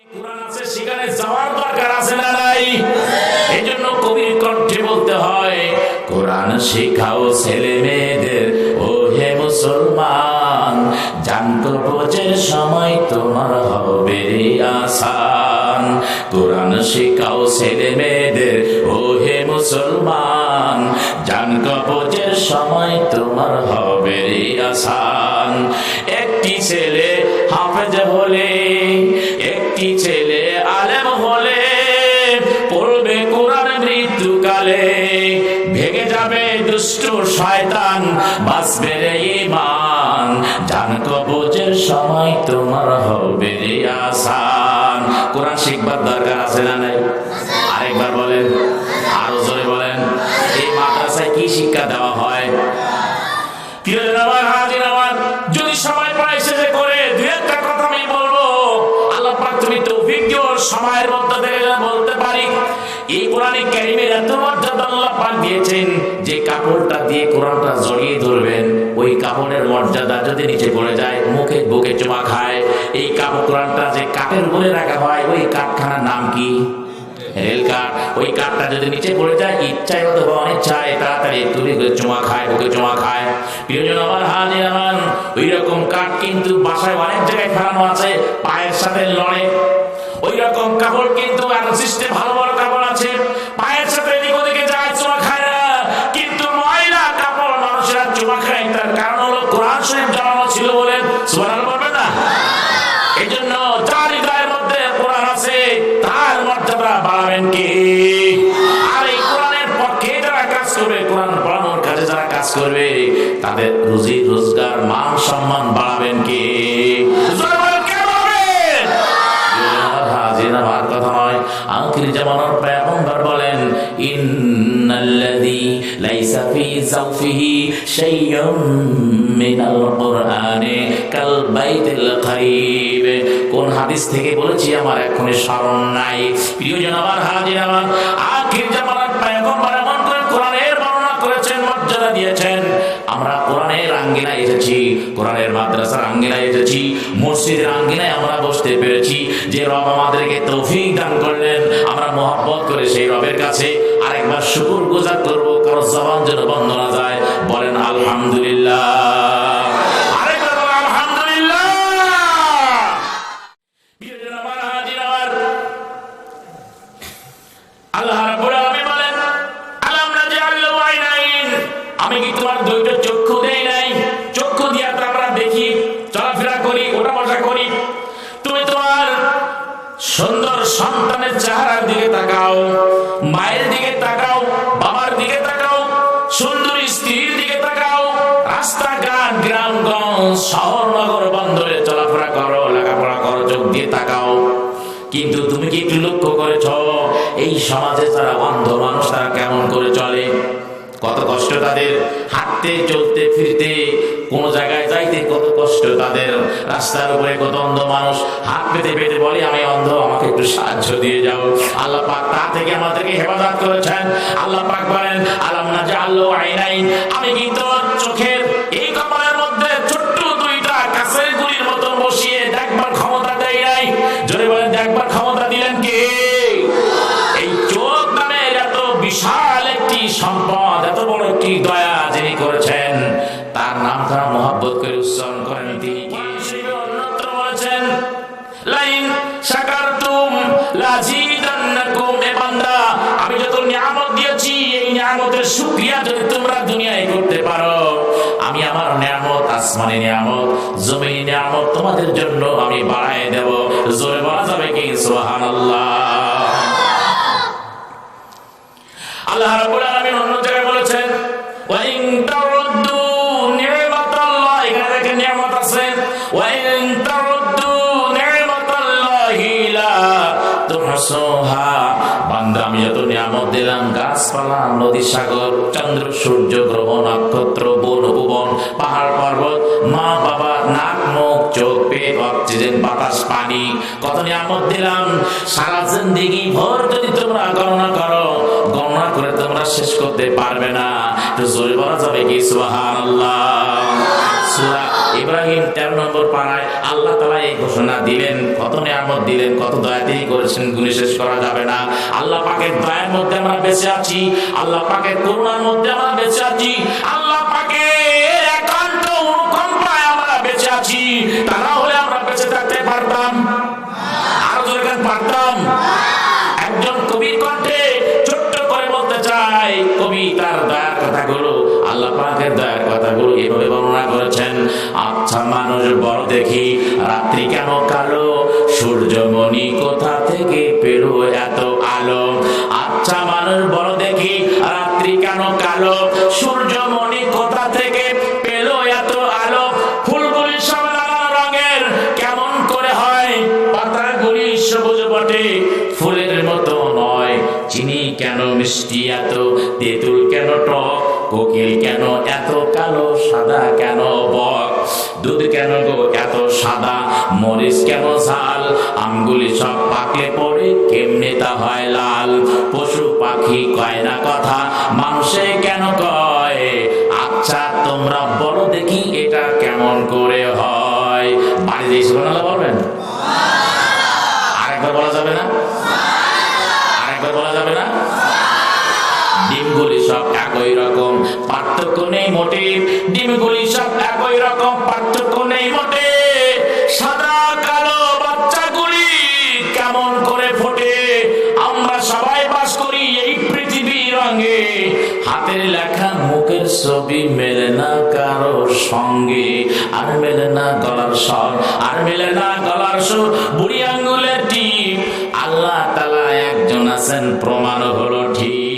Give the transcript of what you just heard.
কোরআন আছে সেখানে যাওয়ার দরকার আছে না নাই? এজন্য কবির কণ্ঠে বলতে হয়, কোরআন শিখাও ছেলে মেয়েদের ও হে মুসলমান, জান কবজের সময় তোমার হবে আসান। কোরআন শিখাও ছেলে মেয়েদের ও হে মুসলমান, জান কবজের সময় তোমার হবে আসান। একটি ছেলে হাফেজ হলে, একটি ছেলে আলেম হলে, পড়বে কোরআন মৃত্যুকালে, ভেঙে যাবে দুষ্ট শয়তান, বাঁচবে রে ঈমান, জান কবজের সময় তোমার হবে রে আসান। কোরআন শিখবার দরকার আছে না নাই? আরেকবার বলেন, আরো জোরে বলেন। এই মাদ্রাসায় কি শিক্ষা দেওয়া হয়? যদি সময় পাই শেষে করে দুই একটা কথা আমি বলবো। আল্লাহ পাক তুমি তৌফিক দিও সময়ের মধ্যে থেকে বলতে পারি। এই কোরআনে কারীমের এত মর্যাদা আল্লাহ পাক দিয়েছেন যে কাপড়টা দিয়ে কোরআনটা জড়িয়ে ধরবেন, ওই কাপড়ের মর্যাদা যদি নিচে পড়ে যায় মুখে বুকে চুমা খায়। এই কাপড় কোরআনটা যে কাঠের উপরে রাখা হয়, ওই কাঠখানার নাম কি? রেল কাঠ। ওই কাঠটা যদি নিচে পড়ে যায় ইচ্ছায় অথবা অনিচ্ছায় তাড়াতাড়ি তুলে চুমা খায়, বুকে চুমা খায়। প্রিয়জন আমার, হাজির আমার, ওই রকম কাঠ কিন্তু বাসায় অনেক জায়গায় ফেলানো আছে, পায়ের সাথে লড়ে। ওই রকম কাপড় কিন্তু এখন সিস্টেম ভালো ভালো কাপড় আছে, পায়ের সাথে এদিক ওদিকে যায়, চুমা খায় না। কিন্তু ময়লা কাপড় মানুষেরা চুমা খায়, তার কারণ হলো কোরআন শরীফ জড়ানো ছিল বলে। সুবহানাল্লাহ বলবেন না? এই জন্য যার হৃদয়ের মধ্যে কোরআন আছে তার মর্যাদা বাড়াবেন কে? আর এই কোরআনের পক্ষে যারা কাজ করবে, কোরআন পড়ানোর কাজে যারা কাজ করবে, তাদের রুজি রোজগার মান সম্মান বাড়াবেন কে? আমার কথা নয়, আখির জামানার পয়গম্বর বলেন, ইন্নাল্লাযী লাইসা ফী যাওফিহি শাইউম মিনাল কুরআনি কাল বাইতিল খারিব। কোন হাদিস থেকে বলেছি আমার এখনই স্মরণ নাই। প্রিয়জন আমার, হাজির আমার, আখির জামানার পয়গম্বর এমন করে কোরআনের বর্ণনা করেছেন, মর্যাদা দিয়েছেন। আমরা কোরআনের আঙ্গিনায় এসেছি, কোরআনের মাদ্রাসার আঙ্গিনায় এসেছি, মসজিদের আঙ্গিনায় আমরা বসতে পেরেছি। যে রব আমাদেরকে তৌফিক দান করলেন, আমরা মহব্বত করে সেই রবের কাছে আরেকবার শুকর গুজার করবো। কারো জবান যেন বন্ধ না যায়। বলেন আলহামদুলিল্লাহ, আরেকবার বলেন আলহামদুলিল্লাহ। আল্লাহ রাব্বুল আলামিন বলেন, আলাম নাজআল লাহু আইনাইন, আমি কি তোমার দুইটা চক্ষু দেই নাই? চক্ষু দিয়া তো আমরা দেখি, চলাফেরা করি, ওঠা বসা করি। তুমি তোমার সুন্দর সন্তানের চেহারার দিকে তাকাও, মায়ের দিকে তাকাও, বাবার দিকে তাকাও, সুন্দর স্ত্রীর দিকে তাকাও, রাস্তাঘাট, গ্রামগঞ্জ, শহর নগর বন্দরে চলাফেরা করো, লেখাপড়া করো, চোখ দিয়ে তাকাও। কিন্তু তুমি কি একটু লক্ষ্য করেছ এই সমাজে যারা অন্ধ মানুষ তারা কেমন করে চলে? কত কষ্ট তাদের, হাঁটতে চলতে ফিরতে, কোন জায়গায় যাইতে কত কষ্ট তাদের। রাস্তার উপরে কত অন্ধ মানুষ হাত পেতে পেতে বলে, আমি অন্ধ, আমাকে একটু সাহায্য দিয়ে যাও। আল্লাহ পাক তা থেকে আমাদেরকে হেফাজত করেছেন। আল্লাহ পাক বলেন, আলাম নাজআল লাহু আইনাইন, আমি কি তোর চোখের এই কপালের মধ্যে ছোট্ট দুইটা কাছের গুলির মতো বসিয়ে দেখবার ক্ষমতা দেই নাই? জোরে বলেন, দেখবার ক্ষমতা দিলেন কে? এই চোখ নামের এত বিশাল একটি সম্পদ, এত বড় একটি দয়া যিনি করেছেন, তার নাম তারা মহব্বত করে উচ্চারণ করেন। তিনি কে? অন্যত্র বলেছেন, লাইন শাকারতুম লাযিদান্নাকুম। এ বান্দা, আমি যত নিয়ামত দিয়েছি এই নিয়ামতের শুকরিয়া যদি তোমরা দুনিয়ায় করতে পারো, আমি আমার নিয়ামত, আসমানি নিয়ামত, জমিনি নিয়ামত তোমাদের জন্য আমি বাড়ায় দেব। জোরে বলা যাবে কি সুবহানাল্লাহ? আল্লাহ রাব্বুল আলামিন অন্য জায়গায় বলেছেন, ওয়া ইন তাউদ্দু নি'মাতাল্লাহি, এখানে দেখেন নিয়ামত আছে, ওয়া ইন তাউদ্দু নি'মাতাল্লাহি লা তুহসুহা। বান্দা, আমি যত নিয়ামত দিলাম, গাছপালা, নদী, সাগর, চন্দ্র, সূর্য, গ্রহ, নক্ষত্র, বন, উপবন, পাহাড়, পর্বত, মা বাবা, নাক, মুখ, চোখ, পেট, অক্সিজেন, বাতাস, পানি, কত নিয়ামত দিলাম। সারা জিন্দেগি ভর যদি তোমরা গণনা করো, গণনা করে তোমরা শেষ করতে পারবে না। তো জোরে বলা যাবে কি সুবহানাল্লাহ? সূরা ইব্রাহিম 13 নম্বর পারায় আল্লাহ তাআলা এই ঘোষণা দিলেন, কত নিয়ামত দিলেন, কত দয়া তিনি করেছেন, গুণে শেষ করা যাবে না। আল্লাহ পাকের দয়ার মধ্যে আমরা বেঁচে আছি, আল্লাহ পাকের করুণার মধ্যে আমরা বেঁচে আছি, আল্লাহ পাকের একান্ত অনুকম্পায় আমরা বেঁচে আছি। তা না হলে আমরা বেঁচে থাকতে পারতাম? আরো জোরে পারতাম? একজন কবির কণ্ঠে ছোট্ট করে বলতে চাই, কবি তার দয়ার কথাগুলো, আল্লাহ পাকের দয়ার কথাগুলো এভাবে বর্ণনা করেছেন। আচ্ছা মানুষ বড় দেখি, রাত্রি কেন কালো, সূর্যমণি কোথা থেকে পেল এত আলো। আচ্ছা মানুষ বড় দেখি, রাত্রি কেন কালো, সূর্যমণি কোথা থেকে পেল এত আলো। ফুলগুলি সব নানা রঙের, কেমন করে হয়, পাতাগুলি সবুজ বটে, ফুলের মতো নয়। চিনি কেন মিষ্টি এত, তেঁতুল কেন টক, কোকিল কেন এত কালো, সাদা কেন বক, দুধ কেন গো এত সাদা, মরিচ কেন ঝাল, আমগুলি সব পাকলে পরে কেমনে তা হয় লাল। পশু পাখি কয় না কথা, মানুষে কেন কয়। আচ্ছা তোমরা বলো দেখি এটা কেমন করে হয়। বাড়ি দিয়ে সুবহানাল্লাহ বলবেন? আরেকবার বলা যাবে না? আরেকবার বলা যাবে না? ডিমগুলি সব একই রকম, পার্থক্য নেই মোটে, ডিমগুলি সব একই রকম, পার্থক্য নেই মোটে। সাদা কালো বাচ্চাগুলি কেমন করে ফোটে, আমরা সবাই বাস করি এই পৃথিবীর রঙে। হাতের লেখা মুখের ছবি মেলে না কারোর সঙ্গে, আর মেলে না গলার স্বর, আর মেলে না গলার সুর। বুড়ি আঙ্গুলের টিপ, আল্লাহ তাআলা একজন আছেন, প্রমাণ হলো ঠিক।